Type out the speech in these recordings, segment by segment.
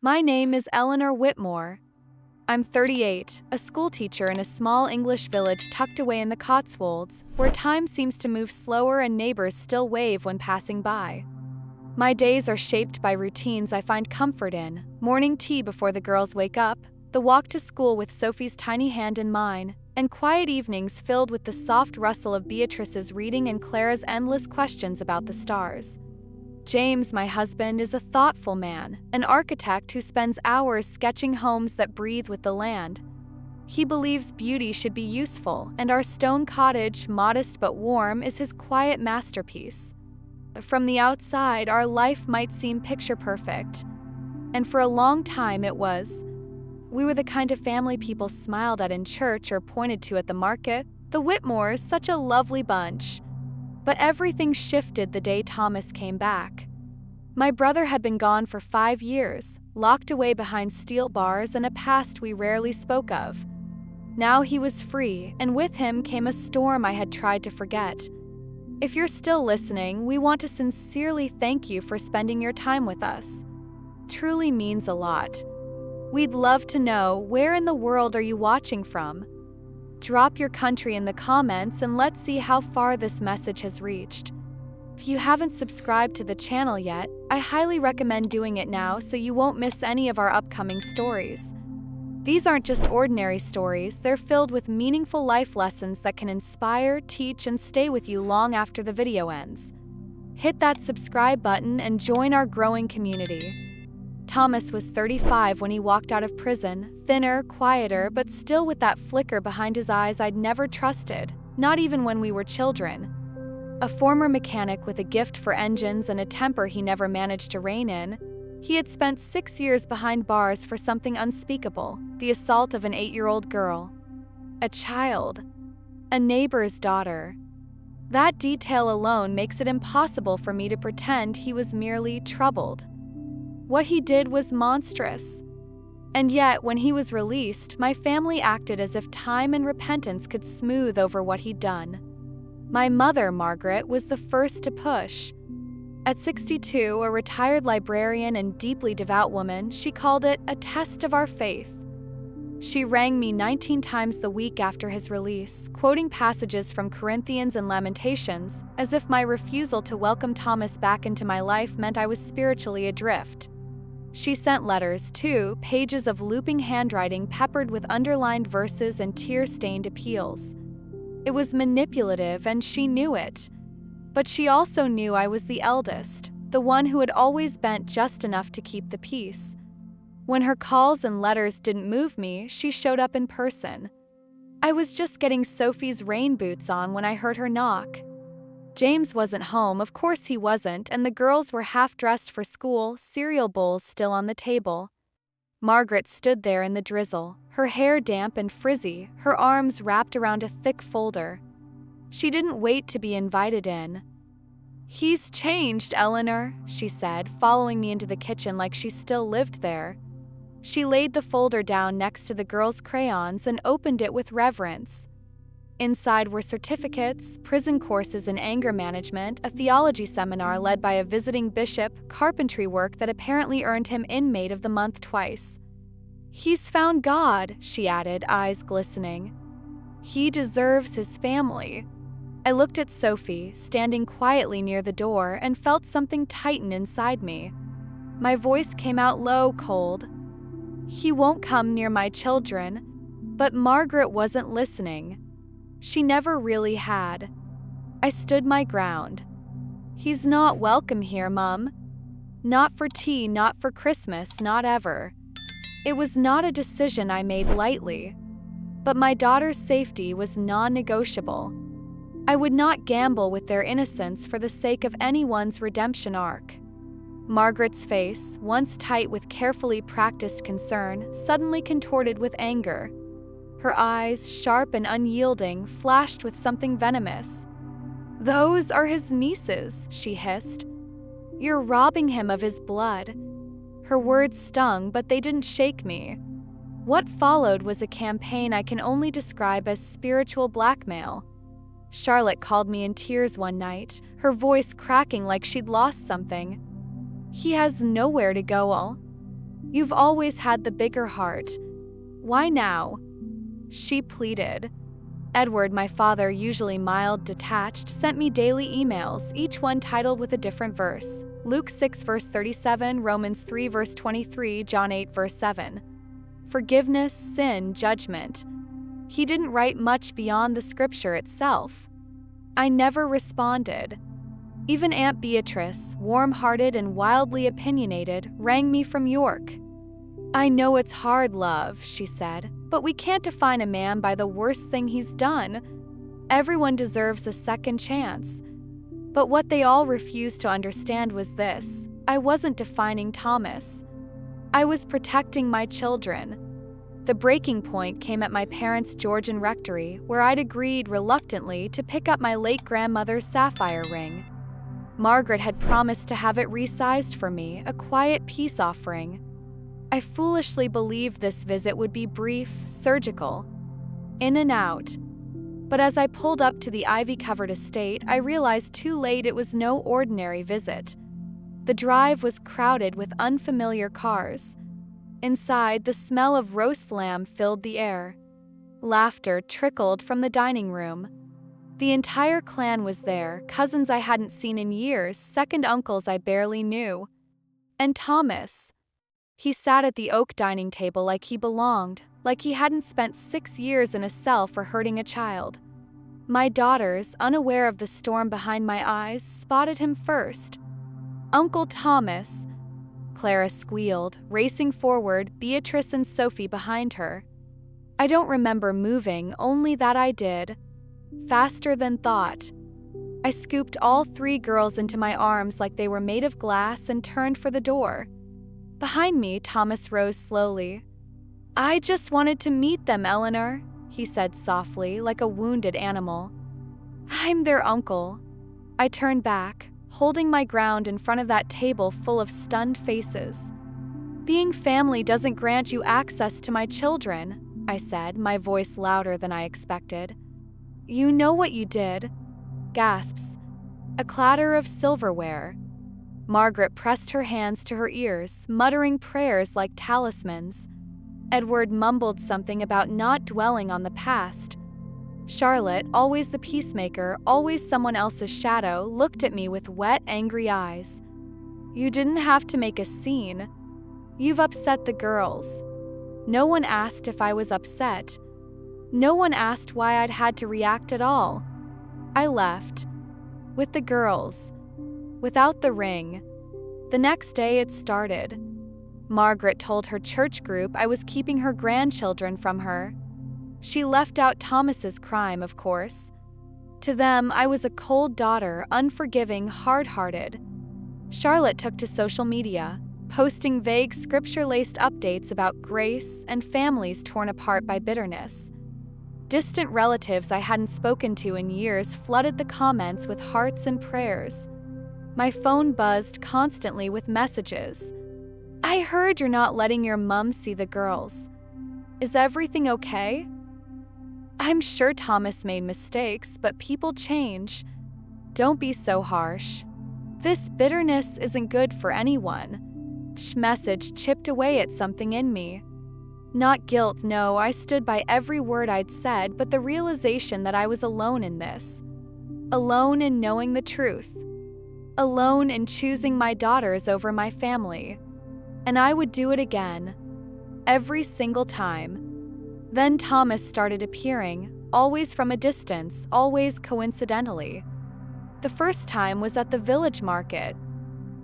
My name is Eleanor Whitmore. I'm 38, a schoolteacher in a small English village tucked away in the Cotswolds, where time seems to move slower and neighbors still wave when passing by. My days are shaped by routines I find comfort in: morning tea before the girls wake up, the walk to school with Sophie's tiny hand in mine, and quiet evenings filled with the soft rustle of Beatrice's reading and Clara's endless questions about the stars. James, my husband, is a thoughtful man, an architect who spends hours sketching homes that breathe with the land. He believes beauty should be useful, and our stone cottage, modest but warm, is his quiet masterpiece. From the outside, our life might seem picture-perfect, and for a long time it was. We were the kind of family people smiled at in church or pointed to at the market. The Whitmores, such a lovely bunch. But everything shifted the day Thomas came back. My brother had been gone for 5 years, locked away behind steel bars and a past we rarely spoke of. Now he was free, and with him came a storm I had tried to forget. If you're still listening, we want to sincerely thank you for spending your time with us. Truly means a lot. We'd love to know, where in the world are you watching from? Drop your country in the comments and let's see how far this message has reached. If you haven't subscribed to the channel yet, I highly recommend doing it now so you won't miss any of our upcoming stories. These aren't just ordinary stories, they're filled with meaningful life lessons that can inspire, teach, and stay with you long after the video ends. Hit that subscribe button and join our growing community. Thomas was 35 when he walked out of prison, thinner, quieter, but still with that flicker behind his eyes I'd never trusted, not even when we were children. A former mechanic with a gift for engines and a temper he never managed to rein in, he had spent 6 years behind bars for something unspeakable: the assault of an 8-year-old girl. A child. A neighbor's daughter. That detail alone makes it impossible for me to pretend he was merely troubled. What he did was monstrous. And yet, when he was released, my family acted as if time and repentance could smooth over what he'd done. My mother, Margaret, was the first to push. At 62, a retired librarian and deeply devout woman, she called it a test of our faith. She rang me 19 times the week after his release, quoting passages from Corinthians and Lamentations, as if my refusal to welcome Thomas back into my life meant I was spiritually adrift. She sent letters, too, pages of looping handwriting peppered with underlined verses and tear-stained appeals. It was manipulative, and she knew it. But she also knew I was the eldest, the one who had always bent just enough to keep the peace. When her calls and letters didn't move me, she showed up in person. I was just getting Sophie's rain boots on when I heard her knock. James wasn't home, of course he wasn't, and the girls were half-dressed for school, cereal bowls still on the table. Margaret stood there in the drizzle, her hair damp and frizzy, her arms wrapped around a thick folder. She didn't wait to be invited in. "He's changed, Eleanor," she said, following me into the kitchen like she still lived there. She laid the folder down next to the girls' crayons and opened it with reverence. Inside were certificates, prison courses in anger management, a theology seminar led by a visiting bishop, carpentry work that apparently earned him Inmate of the Month twice. "He's found God," she added, eyes glistening. "He deserves his family." I looked at Sophie, standing quietly near the door, and felt something tighten inside me. My voice came out low, cold. "He won't come near my children." But Margaret wasn't listening. She never really had. I stood my ground. "He's not welcome here, Mum. Not for tea, not for Christmas, not ever." It was not a decision I made lightly. But my daughter's safety was non-negotiable. I would not gamble with their innocence for the sake of anyone's redemption arc. Margaret's face, once tight with carefully practiced concern, suddenly contorted with anger. Her eyes, sharp and unyielding, flashed with something venomous. "Those are his nieces," she hissed. "You're robbing him of his blood." Her words stung, but they didn't shake me. What followed was a campaign I can only describe as spiritual blackmail. Charlotte called me in tears one night, her voice cracking like she'd lost something. "He has nowhere to go, all." You've always had the bigger heart. Why now?" She pleaded. Edward, my father, usually mild, detached, sent me daily emails, each one titled with a different verse. Luke 6 verse 37, Romans 3 verse 23, John 8 verse 7. Forgiveness, sin, judgment. He didn't write much beyond the scripture itself. I never responded. Even Aunt Beatrice, warm-hearted and wildly opinionated, rang me from York. "I know it's hard, love," she said, "but we can't define a man by the worst thing he's done. Everyone deserves a second chance." But what they all refused to understand was this: I wasn't defining Thomas. I was protecting my children. The breaking point came at my parents' Georgian rectory, where I'd agreed reluctantly to pick up my late grandmother's sapphire ring. Margaret had promised to have it resized for me, a quiet peace offering. I foolishly believed this visit would be brief, surgical, in and out. But as I pulled up to the ivy-covered estate, I realized too late it was no ordinary visit. The drive was crowded with unfamiliar cars. Inside, the smell of roast lamb filled the air. Laughter trickled from the dining room. The entire clan was there, cousins I hadn't seen in years, second uncles I barely knew. And Thomas. He sat at the oak dining table like he belonged, like he hadn't spent 6 years in a cell for hurting a child. My daughters, unaware of the storm behind my eyes, spotted him first. "Uncle Thomas," Clara squealed, racing forward, Beatrice and Sophie behind her. I don't remember moving, only that I did. Faster than thought. I scooped all 3 girls into my arms like they were made of glass and turned for the door. Behind me, Thomas rose slowly. "I just wanted to meet them, Eleanor," he said softly, like a wounded animal. "I'm their uncle." I turned back, holding my ground in front of that table full of stunned faces. "Being family doesn't grant you access to my children," I said, my voice louder than I expected. "You know what you did." Gasps. A clatter of silverware. Margaret pressed her hands to her ears, muttering prayers like talismans. Edward mumbled something about not dwelling on the past. Charlotte, always the peacemaker, always someone else's shadow, looked at me with wet, angry eyes. "You didn't have to make a scene. You've upset the girls." No one asked if I was upset. No one asked why I'd had to react at all. I left. With the girls. Without the ring. The next day it started. Margaret told her church group I was keeping her grandchildren from her. She left out Thomas's crime, of course. To them, I was a cold daughter, unforgiving, hard-hearted. Charlotte took to social media, posting vague scripture-laced updates about grace and families torn apart by bitterness. Distant relatives I hadn't spoken to in years flooded the comments with hearts and prayers. My phone buzzed constantly with messages. "I heard you're not letting your mum see the girls. Is everything okay?" I'm sure Thomas made mistakes, but people change. Don't be so harsh. This bitterness isn't good for anyone. Message chipped away at something in me. Not guilt, no, I stood by every word I'd said, but the realization that I was alone in this. Alone in knowing the truth. Alone in choosing my daughters over my family. And I would do it again. Every single time. Then Thomas started appearing, always from a distance, always coincidentally. The first time was at the village market.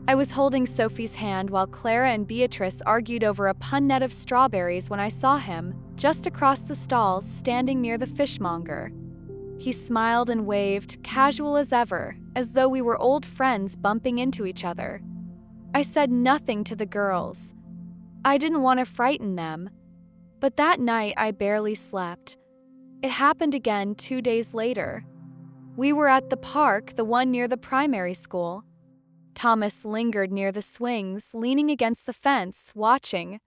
I was holding Sophie's hand while Clara and Beatrice argued over a punnet of strawberries when I saw him, just across the stalls, standing near the fishmonger. He smiled and waved, casual as ever, as though we were old friends bumping into each other. I said nothing to the girls. I didn't want to frighten them. But that night I barely slept. It happened again 2 days later. We were at the park, the one near the primary school. Thomas lingered near the swings, leaning against the fence, watching.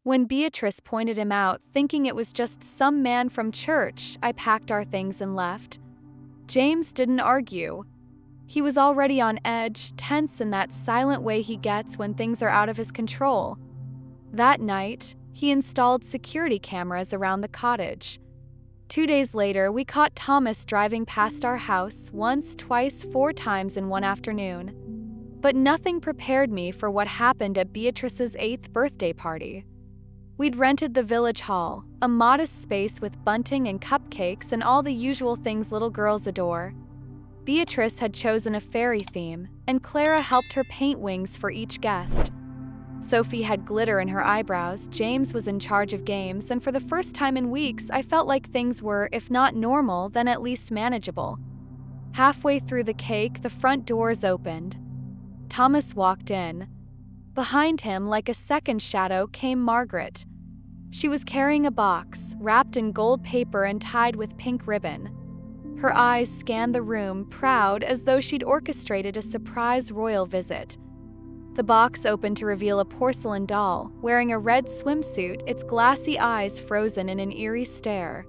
When Beatrice pointed him out, thinking it was just some man from church, I packed our things and left. James didn't argue. He was already on edge, tense in that silent way he gets when things are out of his control. That night, he installed security cameras around the cottage. 2 days later, we caught Thomas driving past our house once, twice, 4 times in one afternoon. But nothing prepared me for what happened at Beatrice's 8th birthday party. We'd rented the village hall, a modest space with bunting and cupcakes and all the usual things little girls adore. Beatrice had chosen a fairy theme, and Clara helped her paint wings for each guest. Sophie had glitter in her eyebrows, James was in charge of games, and for the first time in weeks, I felt like things were, if not normal, then at least manageable. Halfway through the cake, the front doors opened. Thomas walked in. Behind him, like a second shadow, came Margaret. She was carrying a box, wrapped in gold paper and tied with pink ribbon. Her eyes scanned the room, proud, as though she'd orchestrated a surprise royal visit. The box opened to reveal a porcelain doll, wearing a red swimsuit, its glassy eyes frozen in an eerie stare.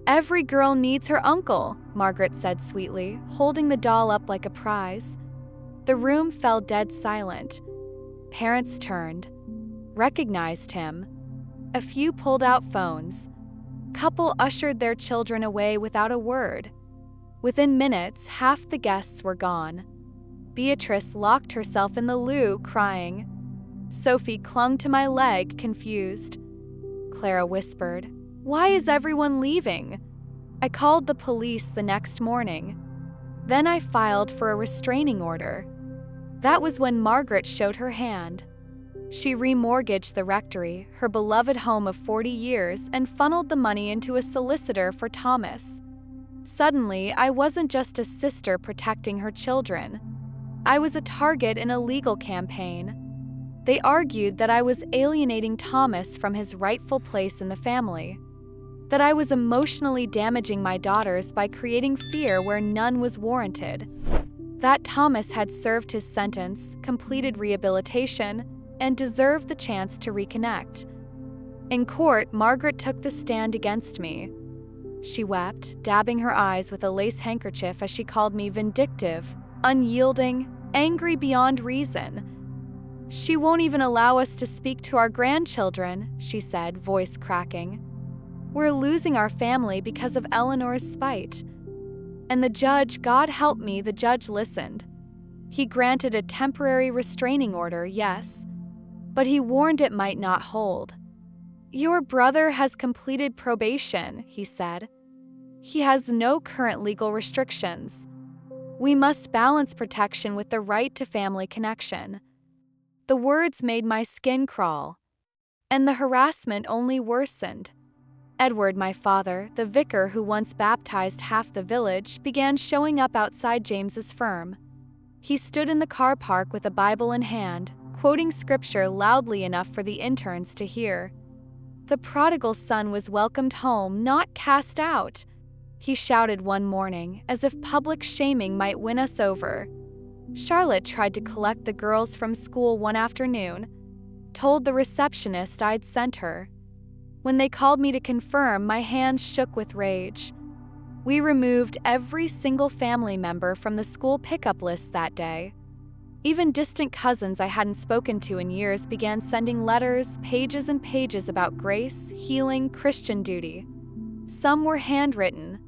"Every girl needs her uncle," Margaret said sweetly, holding the doll up like a prize. The room fell dead silent. Parents turned, recognized him. A few pulled out phones. Couple ushered their children away without a word. Within minutes, half the guests were gone. Beatrice locked herself in the loo, crying. Sophie clung to my leg, confused. Clara whispered, "Why is everyone leaving?" I called the police the next morning. Then I filed for a restraining order. That was when Margaret showed her hand. She remortgaged the rectory, her beloved home of 40 years, and funneled the money into a solicitor for Thomas. Suddenly, I wasn't just a sister protecting her children. I was a target in a legal campaign. They argued that I was alienating Thomas from his rightful place in the family, that I was emotionally damaging my daughters by creating fear where none was warranted, that Thomas had served his sentence, completed rehabilitation, and deserved the chance to reconnect. In court, Margaret took the stand against me. She wept, dabbing her eyes with a lace handkerchief as she called me vindictive, unyielding, angry beyond reason. "She won't even allow us to speak to our grandchildren," she said, voice cracking. "We're losing our family because of Eleanor's spite." And the judge, God help me, the judge listened. He granted a temporary restraining order, yes, but he warned it might not hold. "Your brother has completed probation," he said. "He has no current legal restrictions. We must balance protection with the right to family connection." The words made my skin crawl, and the harassment only worsened. Edward, my father, the vicar who once baptized half the village, began showing up outside James's firm. He stood in the car park with a Bible in hand, quoting scripture loudly enough for the interns to hear. The prodigal son was welcomed home, not cast out, he shouted one morning, as if public shaming might win us over. Charlotte tried to collect the girls from school one afternoon, told the receptionist I'd sent her. When they called me to confirm, my hands shook with rage. We removed every single family member from the school pickup list that day. Even distant cousins I hadn't spoken to in years began sending letters, pages and pages about grace, healing, Christian duty. Some were handwritten,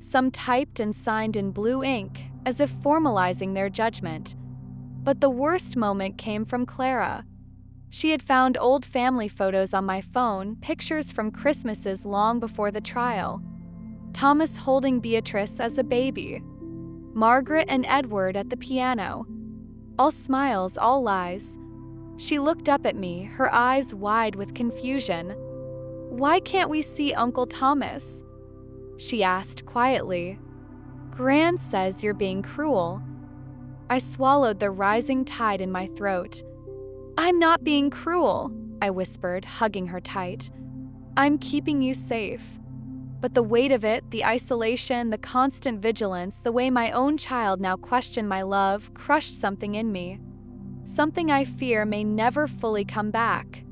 some typed and signed in blue ink, as if formalizing their judgment. But the worst moment came from Clara. She had found old family photos on my phone, pictures from Christmases long before the trial. Thomas holding Beatrice as a baby. Margaret and Edward at the piano. All smiles, all lies. She looked up at me, her eyes wide with confusion. "Why can't we see Uncle Thomas?" she asked quietly. "Gran says you're being cruel." I swallowed the rising tide in my throat. "I'm not being cruel," I whispered, hugging her tight. "I'm keeping you safe." But the weight of it, the isolation, the constant vigilance, the way my own child now questioned my love, crushed something in me. Something I fear may never fully come back.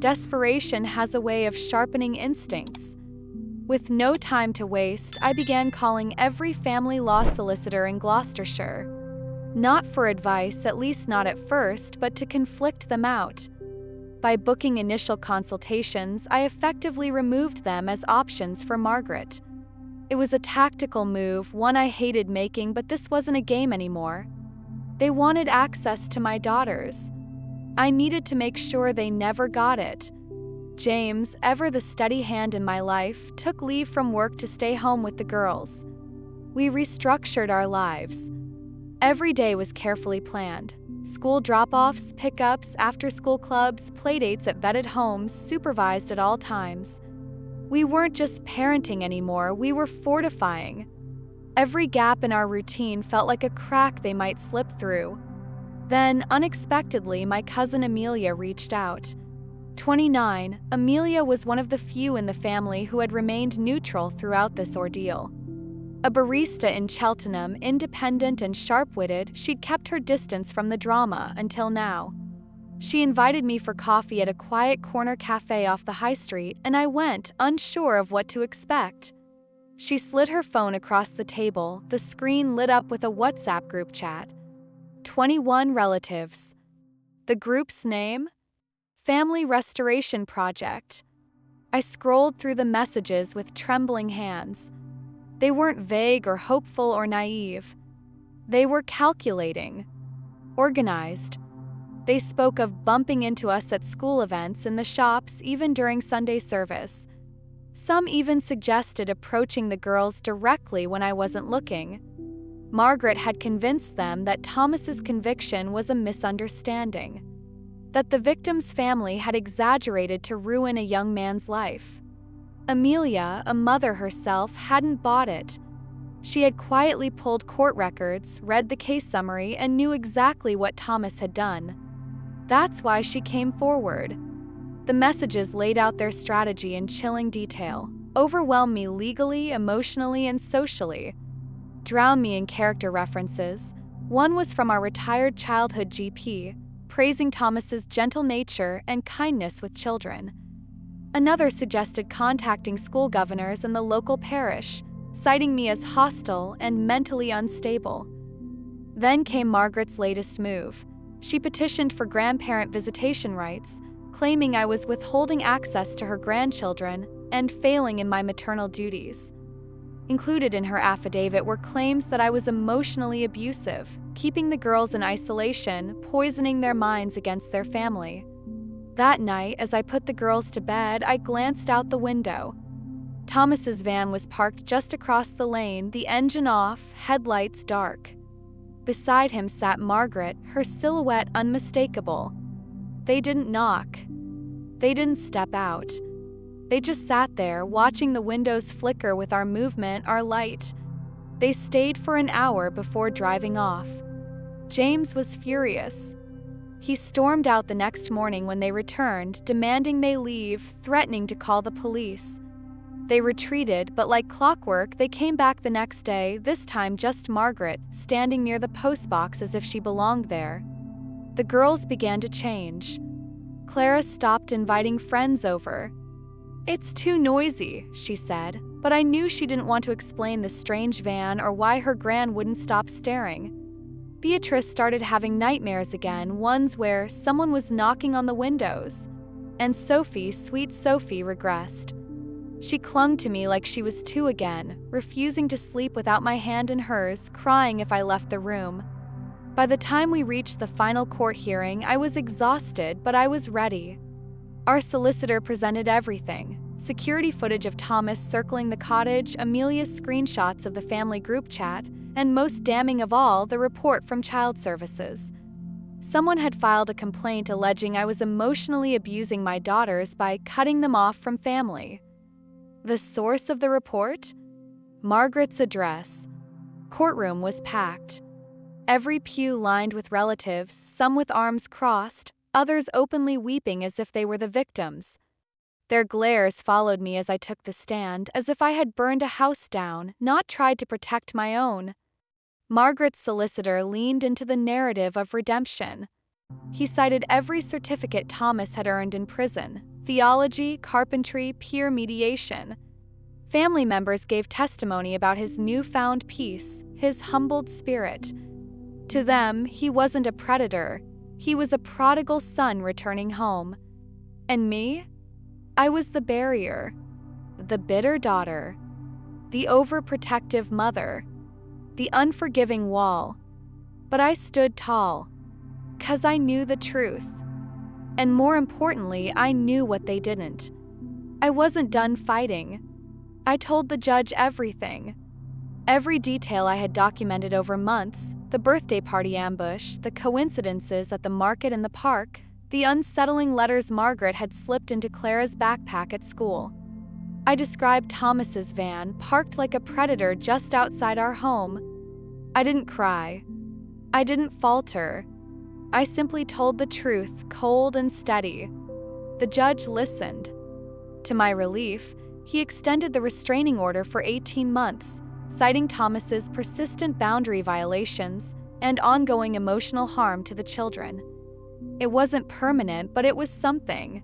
Desperation has a way of sharpening instincts. With no time to waste, I began calling every family law solicitor in Gloucestershire. Not for advice, at least not at first, but to conflict them out. By booking initial consultations, I effectively removed them as options for Margaret. It was a tactical move, one I hated making, but this wasn't a game anymore. They wanted access to my daughters. I needed to make sure they never got it. James, ever the steady hand in my life, took leave from work to stay home with the girls. We restructured our lives. Every day was carefully planned. School drop-offs, pickups, after-school clubs, playdates at vetted homes, supervised at all times. We weren't just parenting anymore, we were fortifying. Every gap in our routine felt like a crack they might slip through. Then, unexpectedly, my cousin Amelia reached out. 29, Amelia was one of the few in the family who had remained neutral throughout this ordeal. A barista in Cheltenham, independent and sharp-witted, she'd kept her distance from the drama until now. She invited me for coffee at a quiet corner cafe off the high street, and I went, unsure of what to expect. She slid her phone across the table, the screen lit up with a WhatsApp group chat. 21 relatives. The group's name? Family Restoration Project. I scrolled through the messages with trembling hands. They weren't vague or hopeful or naive. They were calculating, organized. They spoke of bumping into us at school events, in the shops, even during Sunday service. Some even suggested approaching the girls directly when I wasn't looking. Margaret had convinced them that Thomas's conviction was a misunderstanding, that the victim's family had exaggerated to ruin a young man's life. Amelia, a mother herself, hadn't bought it. She had quietly pulled court records, read the case summary, and knew exactly what Thomas had done. That's why she came forward. The messages laid out their strategy in chilling detail, overwhelmed me legally, emotionally, and socially, drowned me in character references. One was from our retired childhood GP, praising Thomas's gentle nature and kindness with children. Another suggested contacting school governors in the local parish, citing me as hostile and mentally unstable. Then came Margaret's latest move. She petitioned for grandparent visitation rights, claiming I was withholding access to her grandchildren and failing in my maternal duties. Included in her affidavit were claims that I was emotionally abusive, keeping the girls in isolation, poisoning their minds against their family. That night, as I put the girls to bed, I glanced out the window. Thomas's van was parked just across the lane, the engine off, headlights dark. Beside him sat Margaret, her silhouette unmistakable. They didn't knock. They didn't step out. They just sat there, watching the windows flicker with our movement, our light. They stayed for an hour before driving off. James was furious. He stormed out the next morning when they returned, demanding they leave, threatening to call the police. They retreated, but like clockwork, they came back the next day, this time just Margaret, standing near the postbox as if she belonged there. The girls began to change. Clara stopped inviting friends over. "It's too noisy," she said, but I knew she didn't want to explain the strange van or why her gran wouldn't stop staring. Beatrice started having nightmares again, ones where someone was knocking on the windows. And Sophie, sweet Sophie, regressed. She clung to me like she was two again, refusing to sleep without my hand in hers, crying if I left the room. By the time we reached the final court hearing, I was exhausted, but I was ready. Our solicitor presented everything: security footage of Thomas circling the cottage, Amelia's screenshots of the family group chat, and most damning of all, the report from Child Services. Someone had filed a complaint alleging I was emotionally abusing my daughters by cutting them off from family. The source of the report? Margaret's address. Courtroom was packed. Every pew lined with relatives, some with arms crossed, others openly weeping as if they were the victims. Their glares followed me as I took the stand, as if I had burned a house down, not tried to protect my own. Margaret's solicitor leaned into the narrative of redemption. He cited every certificate Thomas had earned in prison: theology, carpentry, peer mediation. Family members gave testimony about his newfound peace, his humbled spirit. To them, he wasn't a predator. He was a prodigal son returning home. And me? I was the barrier, the bitter daughter, the overprotective mother, the unforgiving wall. But I stood tall, 'cause I knew the truth. And more importantly, I knew what they didn't. I wasn't done fighting. I told the judge everything. Every detail I had documented over months, the birthday party ambush, the coincidences at the market and the park, the unsettling letters Margaret had slipped into Clara's backpack at school. I described Thomas's van, parked like a predator just outside our home. I didn't cry. I didn't falter. I simply told the truth, cold and steady. The judge listened. To my relief, he extended the restraining order for 18 months, citing Thomas's persistent boundary violations and ongoing emotional harm to the children. It wasn't permanent, but it was something.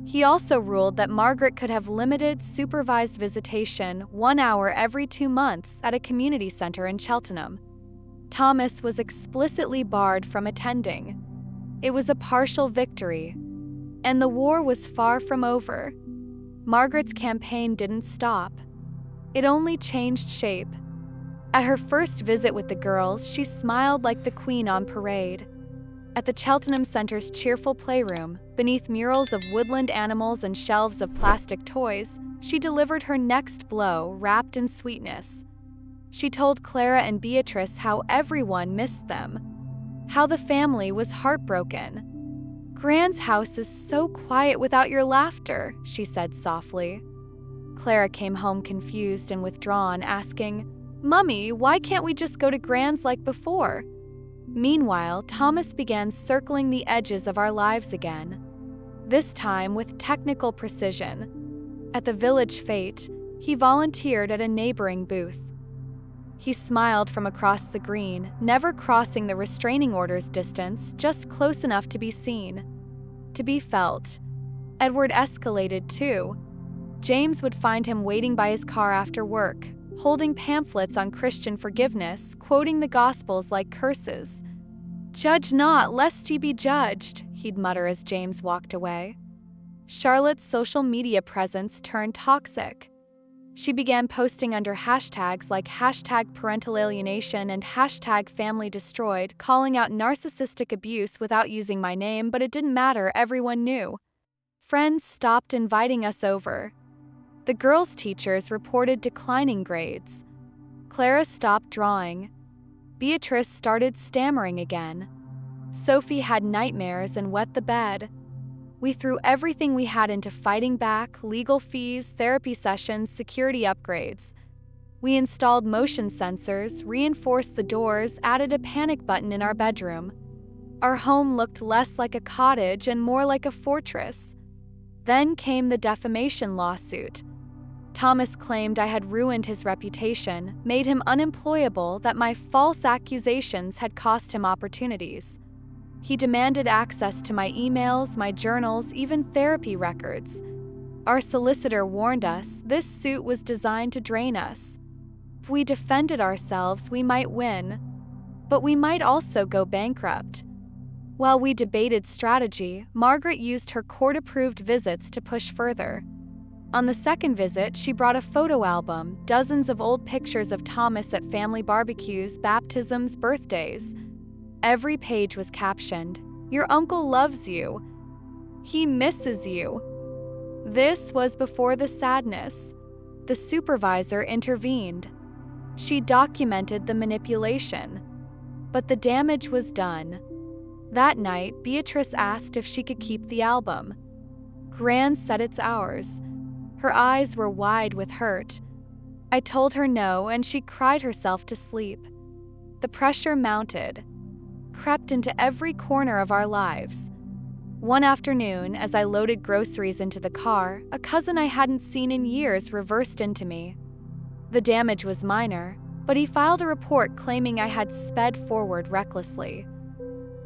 He also ruled that Margaret could have limited, supervised visitation 1 hour every 2 months at a community center in Cheltenham. Thomas was explicitly barred from attending. It was a partial victory, and the war was far from over. Margaret's campaign didn't stop. It only changed shape. At her first visit with the girls, she smiled like the queen on parade. At the Cheltenham Center's cheerful playroom, beneath murals of woodland animals and shelves of plastic toys, she delivered her next blow, wrapped in sweetness. She told Clara and Beatrice how everyone missed them, how the family was heartbroken. "Gran's house is so quiet without your laughter," she said softly. Clara came home confused and withdrawn, asking, "Mummy, why can't we just go to Gran's like before?" Meanwhile, Thomas began circling the edges of our lives again, this time with technical precision. At the village fete, he volunteered at a neighboring booth. He smiled from across the green, never crossing the restraining order's distance, just close enough to be seen, to be felt. Edward escalated too. James would find him waiting by his car after work, holding pamphlets on Christian forgiveness, quoting the Gospels like curses. "Judge not, lest ye be judged," he'd mutter as James walked away. Charlotte's social media presence turned toxic. She began posting under hashtags like #parentalalienation and #familydestroyed, calling out narcissistic abuse without using my name, but it didn't matter, everyone knew. Friends stopped inviting us over. The girls' teachers reported declining grades. Clara stopped drawing. Beatrice started stammering again. Sophie had nightmares and wet the bed. We threw everything we had into fighting back: legal fees, therapy sessions, security upgrades. We installed motion sensors, reinforced the doors, added a panic button in our bedroom. Our home looked less like a cottage and more like a fortress. Then came the defamation lawsuit. Thomas claimed I had ruined his reputation, made him unemployable, that my false accusations had cost him opportunities. He demanded access to my emails, my journals, even therapy records. Our solicitor warned us this suit was designed to drain us. If we defended ourselves, we might win, but we might also go bankrupt. While we debated strategy, Margaret used her court-approved visits to push further. On the second visit, she brought a photo album, dozens of old pictures of Thomas at family barbecues, baptisms, birthdays. Every page was captioned, "Your uncle loves you. He misses you." This was before the sadness. The supervisor intervened. She documented the manipulation. But the damage was done. That night, Beatrice asked if she could keep the album. Gran said it's ours. Her eyes were wide with hurt. I told her no, and she cried herself to sleep. The pressure mounted, crept into every corner of our lives. One afternoon, as I loaded groceries into the car, a cousin I hadn't seen in years reversed into me. The damage was minor, but he filed a report claiming I had sped forward recklessly.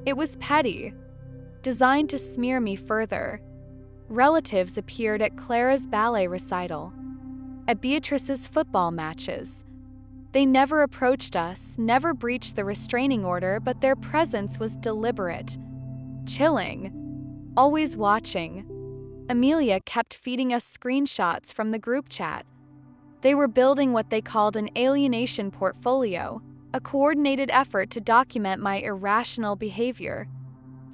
It was petty, designed to smear me further. Relatives appeared at Clara's ballet recital, at Beatrice's football matches. They never approached us, never breached the restraining order, but their presence was deliberate, chilling, always watching. Amelia kept feeding us screenshots from the group chat. They were building what they called an alienation portfolio, a coordinated effort to document my irrational behavior.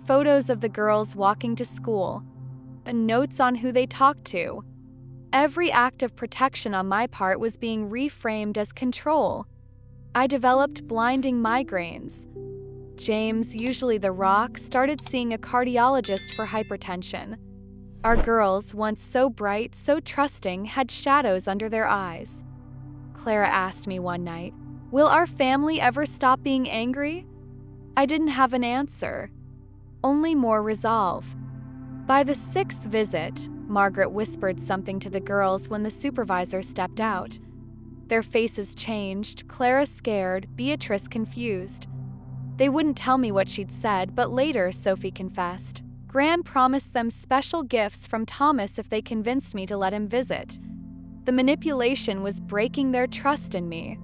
Photos of the girls walking to school, and notes on who they talked to. Every act of protection on my part was being reframed as control. I developed blinding migraines. James, usually the rock, started seeing a cardiologist for hypertension. Our girls, once so bright, so trusting, had shadows under their eyes. Clara asked me one night, "Will our family ever stop being angry?" I didn't have an answer, only more resolve. By the 6th visit, Margaret whispered something to the girls when the supervisor stepped out. Their faces changed, Clara scared, Beatrice confused. They wouldn't tell me what she'd said, but later, Sophie confessed. Gran promised them special gifts from Thomas if they convinced me to let him visit. The manipulation was breaking their trust in me.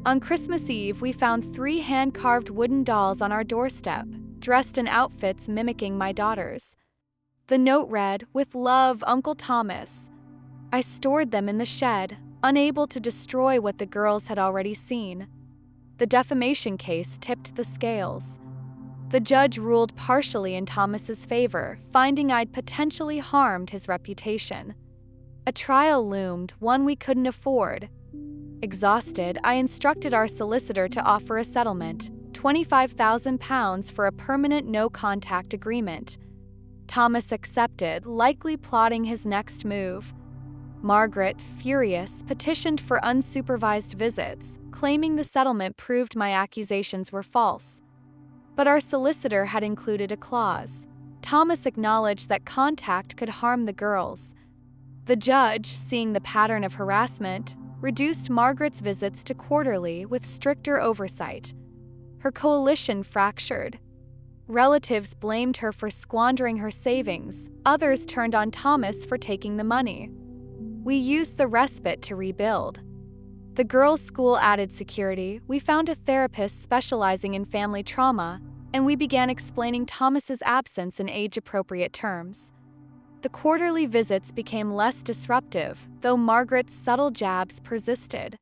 On Christmas Eve, we found 3 hand-carved wooden dolls on our doorstep, dressed in outfits mimicking my daughters. The note read, "With love, Uncle Thomas." I stored them in the shed, unable to destroy what the girls had already seen. The defamation case tipped the scales. The judge ruled partially in Thomas's favor, finding I'd potentially harmed his reputation. A trial loomed, one we couldn't afford. Exhausted, I instructed our solicitor to offer a settlement, £25,000 for a permanent no-contact agreement. Thomas accepted, likely plotting his next move. Margaret, furious, petitioned for unsupervised visits, claiming the settlement proved my accusations were false. But our solicitor had included a clause. Thomas acknowledged that contact could harm the girls. The judge, seeing the pattern of harassment, reduced Margaret's visits to quarterly with stricter oversight. Her coalition fractured. Relatives blamed her for squandering her savings, others turned on Thomas for taking the money. We used the respite to rebuild. The girls' school added security, we found a therapist specializing in family trauma, and we began explaining Thomas's absence in age-appropriate terms. The quarterly visits became less disruptive, though Margaret's subtle jabs persisted.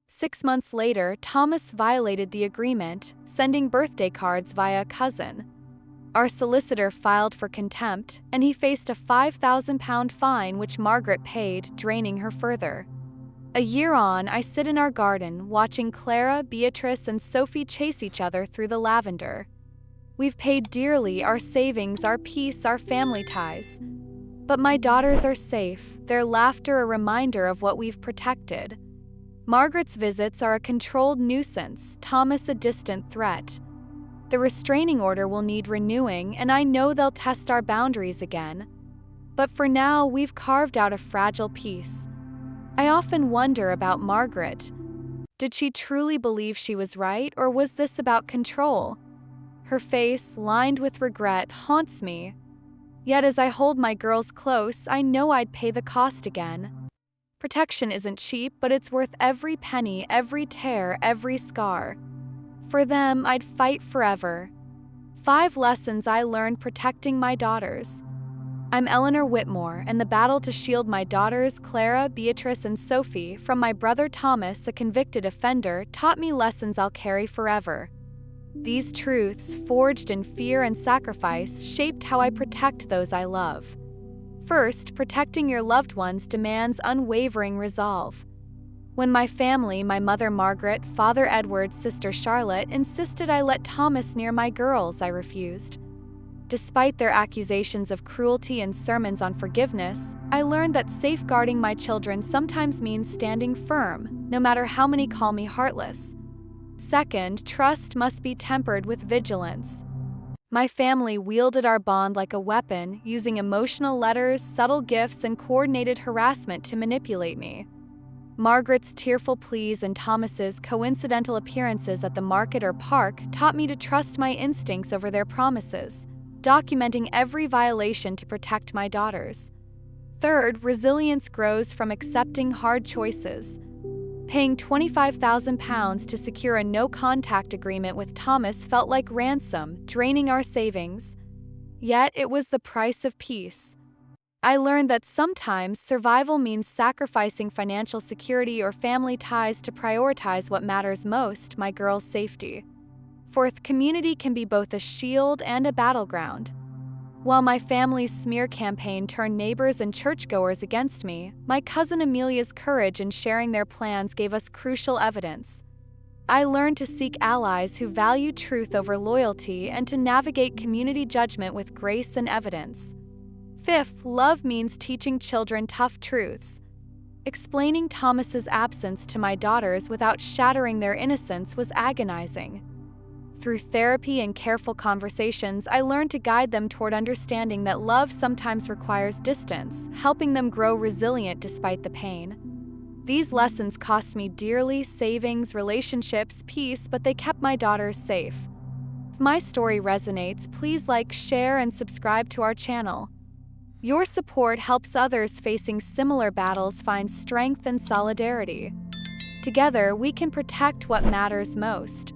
6 months later, Thomas violated the agreement, sending birthday cards via a cousin. Our solicitor filed for contempt, and he faced a £5,000 fine which Margaret paid, draining her further. A year on, I sit in our garden, watching Clara, Beatrice, and Sophie chase each other through the lavender. We've paid dearly, our savings, our peace, our family ties. But my daughters are safe, their laughter a reminder of what we've protected. Margaret's visits are a controlled nuisance, Thomas a distant threat. The restraining order will need renewing, and I know they'll test our boundaries again. But for now, we've carved out a fragile peace. I often wonder about Margaret. Did she truly believe she was right, or was this about control? Her face, lined with regret, haunts me. Yet as I hold my girls close, I know I'd pay the cost again. Protection isn't cheap, but it's worth every penny, every tear, every scar. For them, I'd fight forever. 5 lessons I learned protecting my daughters. I'm Eleanor Whitmore, and the battle to shield my daughters, Clara, Beatrice, and Sophie, from my brother Thomas, a convicted offender, taught me lessons I'll carry forever. These truths, forged in fear and sacrifice, shaped how I protect those I love. First, protecting your loved ones demands unwavering resolve. When my family, my mother Margaret, father Edward, sister Charlotte, insisted I let Thomas near my girls, I refused. Despite their accusations of cruelty and sermons on forgiveness, I learned that safeguarding my children sometimes means standing firm, no matter how many call me heartless. Second, trust must be tempered with vigilance. My family wielded our bond like a weapon, using emotional letters, subtle gifts, and coordinated harassment to manipulate me. Margaret's tearful pleas and Thomas's coincidental appearances at the market or park taught me to trust my instincts over their promises, documenting every violation to protect my daughters. Third, resilience grows from accepting hard choices. Paying £25,000 to secure a no-contact agreement with Thomas felt like ransom, draining our savings. Yet it was the price of peace. I learned that sometimes survival means sacrificing financial security or family ties to prioritize what matters most, my girl's safety. Fourth, community can be both a shield and a battleground. While my family's smear campaign turned neighbors and churchgoers against me, my cousin Amelia's courage in sharing their plans gave us crucial evidence. I learned to seek allies who value truth over loyalty and to navigate community judgment with grace and evidence. Fifth, love means teaching children tough truths. Explaining Thomas's absence to my daughters without shattering their innocence was agonizing. Through therapy and careful conversations, I learned to guide them toward understanding that love sometimes requires distance, helping them grow resilient despite the pain. These lessons cost me dearly: savings, relationships, peace, but they kept my daughters safe. If my story resonates, please like, share, and subscribe to our channel. Your support helps others facing similar battles find strength and solidarity. Together, we can protect what matters most.